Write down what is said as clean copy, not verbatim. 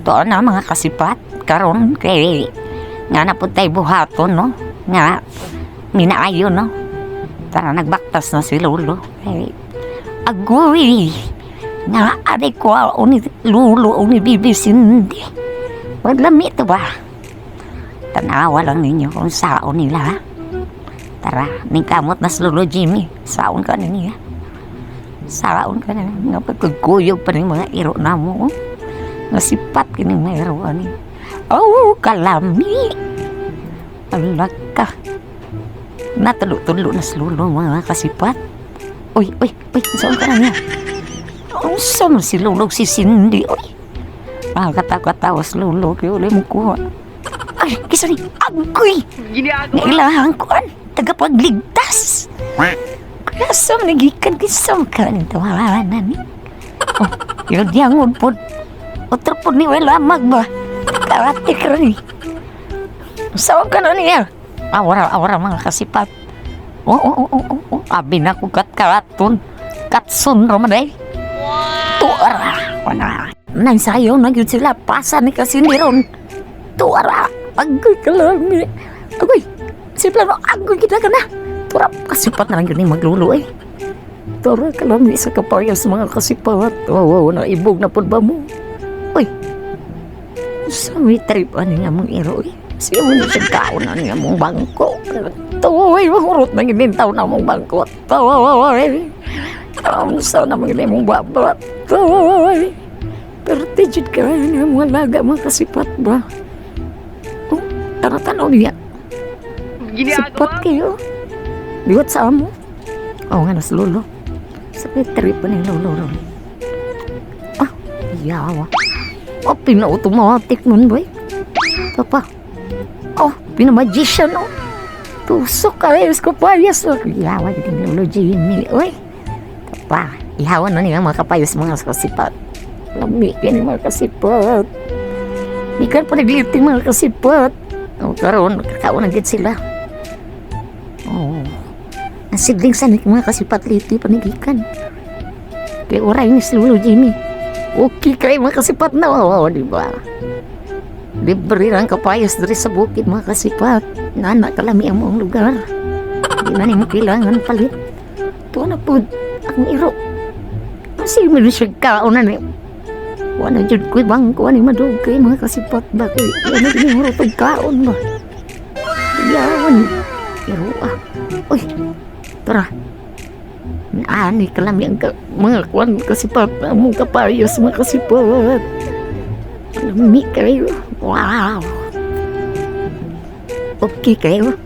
To na mga kasipat karon kay nga na pud tay buhaton no nga minaayo no. Tara nagbaktas na si Lolo. Kay agoy nga aday ko ni Lolo ni Bibi Cindy. Maglami to ba? Tanawa lang ninyo kung saon nila ha. Tara, ning kamot na si Lolo Jimmy. Saon ka na niya. Saon ka na nga pagkaguyog pa ng mga iro na mo. Nga sipat kining mga iro ani. Oh, kalami. Alak ka. Natulo-tulo na si Lolo mga kasipat. Uy, saon ka na niya. Ang sama si Lolo si Cindy. Uy, katawa si Lolo kaya ulit mo kuha. Ay, kisa ni agoy. Nailahan ko tagapagligtas. Kasam nagikan kisam ka nito tawanan ni. Oh, yung diangon po. Otro po ni wala magba. Karate ka rin. Saan ka na niya? Awara mga kasipat. Oh. Abi na ko karaton. Katsun romaday. Tuara. Wana. Nansayo na yun sila. Pasa ni Kasindiron. Tuara. Agoy ka lang ni. Agoy. Simple no. Agoy kita ka na. Turap, kasipat na lang yun yung maglulo eh. Tara, kalami sa kapayas mga kasipat. Wow, naibog na po ba mo? Uy, sami trip ano nga mong iro eh. Siya mo na siya kaon na nga mong bangko. Tuway, mahurot na ginintaw na mong bangko. Tuway, saan na mga mong babat. Tuway, pero tijid ka rin nga mga laga mga kasipat ba? Oh, tara-tanaw niya. Sipat kayo. Liwat sa amo. Oo nga, nas Lolo. Sabi, trip pa na yung Lolo. Ah, yawa. Oh, pina-automatic nun, boy. Ito pa. Oh, pina-magician, oh. Tusok ka, ayos ko payas. Oh, yawa, yung Lolo Jimmy. Uy. Ito pa. Yawa na niya mga kapayas mga kasipat. Lami, yan yung mga kasipat. Ikan pa nagliting mga kasipat. Oh, karoon, kakaunagit sila. Oh. Nasidling sa mga kasipat liti panigikan. Kaya oray ni si Lolo Jimmy. Okay kayo mga kasipat na. Oo, diba? Libre lang kapayas dari sa bukid mga kasipat. Nana kalami ang mong lugar. Hindi na nimo kailangan palit. Tuwa na po ang iro. Kasi malusig kaon na niyo. Wala dyan ko'y bangko ni madugay mga kasipat. Bakit? Ano ginihuro pag kaon ba? Yan. Iro ah. Uy. Tara. Ani kalami ang mga kuwan kasipat mong kapayos mga kasipat. Lami kayo. Wow. Okay kayo.